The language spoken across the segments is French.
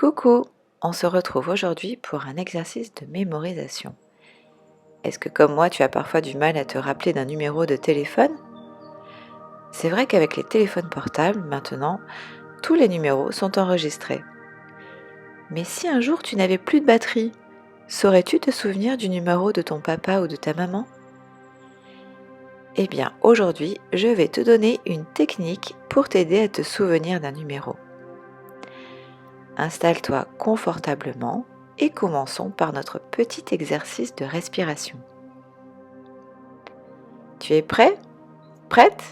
Coucou, on se retrouve aujourd'hui pour un exercice de mémorisation. Est-ce que comme moi tu as parfois du mal à te rappeler d'un numéro de téléphone? C'est vrai qu'avec les téléphones portables, maintenant, tous les numéros sont enregistrés. Mais si un jour tu n'avais plus de batterie, saurais-tu te souvenir du numéro de ton papa ou de ta maman? Eh bien, aujourd'hui, je vais te donner une technique pour t'aider à te souvenir d'un numéro. Installe-toi confortablement et commençons par notre petit exercice de respiration. Tu es prêt? Prête?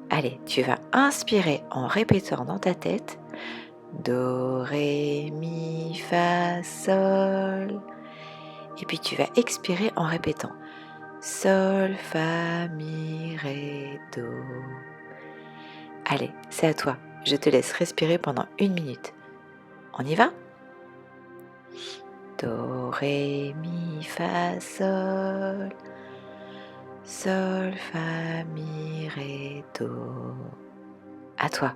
Allez, tu vas inspirer en répétant dans ta tête Do, Ré, Mi, Fa, Sol. Et puis tu vas expirer en répétant Sol, Fa, Mi, Ré, Do. Allez, c'est à toi. Je te laisse respirer pendant 1 minute. On y va? Do, Ré, Mi, Fa, Sol. Sol, Fa, Mi, Ré, Do. À toi.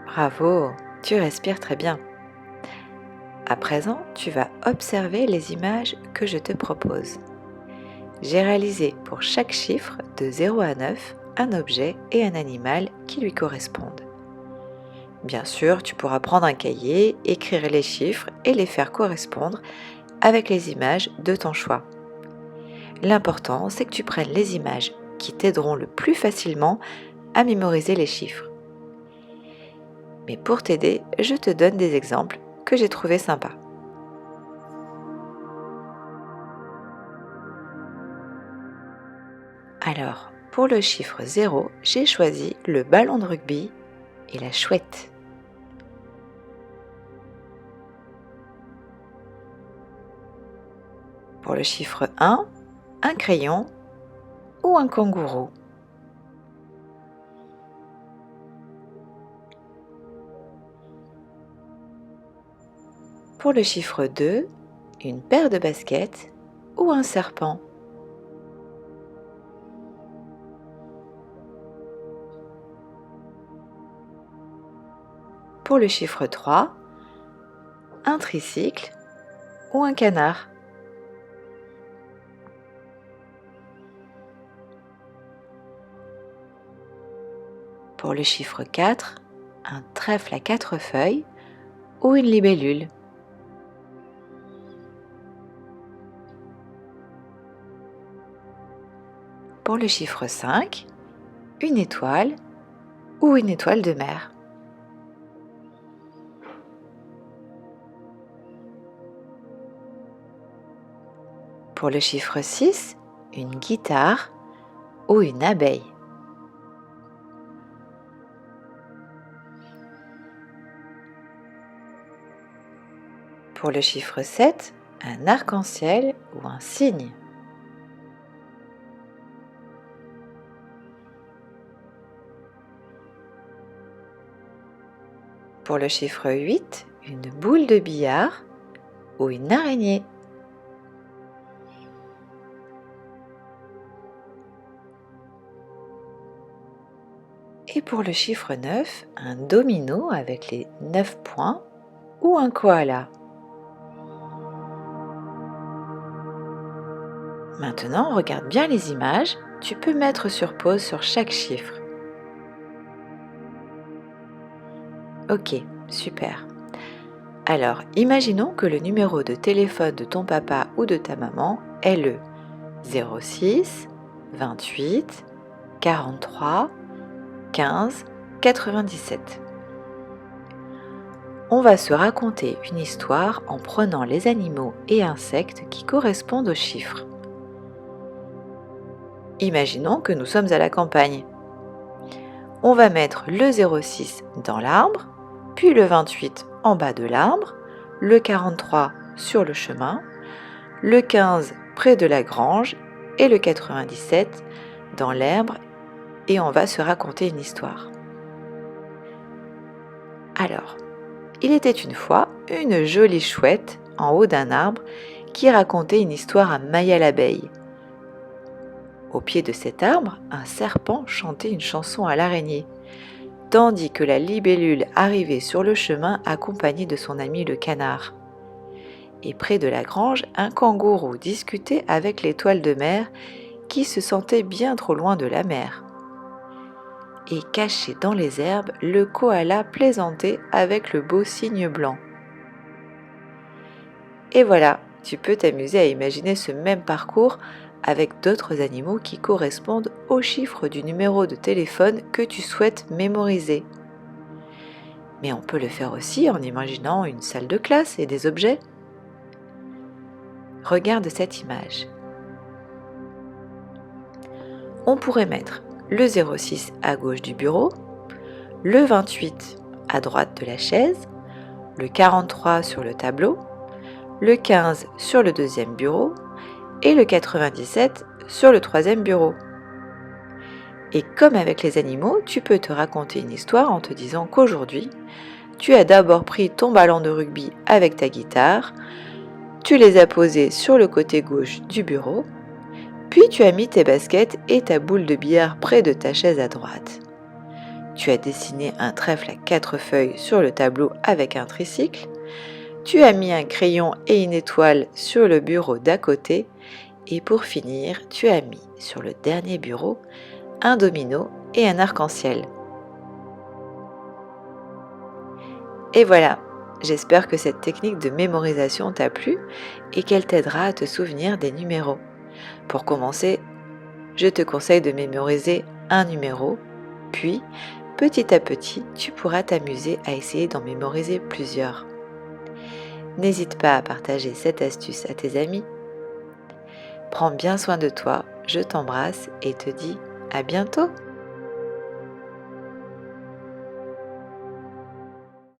Bravo, tu respires très bien. À présent, tu vas observer les images que je te propose. J'ai réalisé pour chaque chiffre de 0 à 9 un objet et un animal qui lui correspondent. Bien sûr, tu pourras prendre un cahier, écrire les chiffres et les faire correspondre avec les images de ton choix. L'important, c'est que tu prennes les images qui t'aideront le plus facilement à mémoriser les chiffres. Mais pour t'aider, je te donne des exemples que j'ai trouvés sympas. Alors, pour le chiffre 0, j'ai choisi le ballon de rugby et la chouette. Pour le chiffre 1, un crayon ou un kangourou. Pour le chiffre 2, une paire de baskets ou un serpent. Pour le chiffre 3, un tricycle ou un canard. Pour le chiffre 4, un trèfle à 4 feuilles ou une libellule. Pour le chiffre 5, une étoile ou une étoile de mer. Pour le chiffre 6, une guitare ou une abeille. Pour le chiffre 7, un arc-en-ciel ou un cygne. Pour le chiffre 8, une boule de billard ou une araignée. Et pour le chiffre 9, un domino avec les 9 points ou un koala. Maintenant, regarde bien les images. Tu peux mettre sur pause sur chaque chiffre. Ok, Super. Alors, imaginons que le numéro de téléphone de ton papa ou de ta maman est le 06 28 43 15 97. On va se raconter une histoire en prenant les animaux et insectes qui correspondent aux chiffres. Imaginons que nous sommes à la campagne. On va mettre le 06 dans l'arbre, puis le 28 en bas de l'arbre, le 43 sur le chemin, le 15 près de la grange et le 97 dans l'herbe, et on va se raconter une histoire. Alors, il était une fois une jolie chouette en haut d'un arbre qui racontait une histoire à Maya l'abeille. Au pied de cet arbre, un serpent chantait une chanson à l'araignée, tandis que la libellule arrivait sur le chemin accompagnée de son ami le canard. Et près de la grange, un kangourou discutait avec l'étoile de mer qui se sentait bien trop loin de la mer. Et caché dans les herbes, le koala plaisantait avec le beau cygne blanc. Et voilà, tu peux t'amuser à imaginer ce même parcours avec d'autres animaux qui correspondent au chiffre du numéro de téléphone que tu souhaites mémoriser. Mais on peut le faire aussi en imaginant une salle de classe et des objets. Regarde cette image. On pourrait mettre le 06 à gauche du bureau, le 28 à droite de la chaise, le 43 sur le tableau, le 15 sur le deuxième bureau et le 97 sur le troisième bureau. Et comme avec les animaux, tu peux te raconter une histoire en te disant qu'aujourd'hui, tu as d'abord pris ton ballon de rugby avec ta guitare, tu les as posés sur le côté gauche du bureau, puis tu as mis tes baskets et ta boule de billard près de ta chaise à droite. Tu as dessiné un trèfle à 4 feuilles sur le tableau avec un tricycle, tu as mis un crayon et une étoile sur le bureau d'à côté, et pour finir, tu as mis sur le dernier bureau un domino et un arc-en-ciel. Et voilà, j'espère que cette technique de mémorisation t'a plu et qu'elle t'aidera à te souvenir des numéros. Pour commencer, je te conseille de mémoriser un numéro, puis petit à petit, tu pourras t'amuser à essayer d'en mémoriser plusieurs. N'hésite pas à partager cette astuce à tes amis. Prends bien soin de toi, je t'embrasse et te dis à bientôt.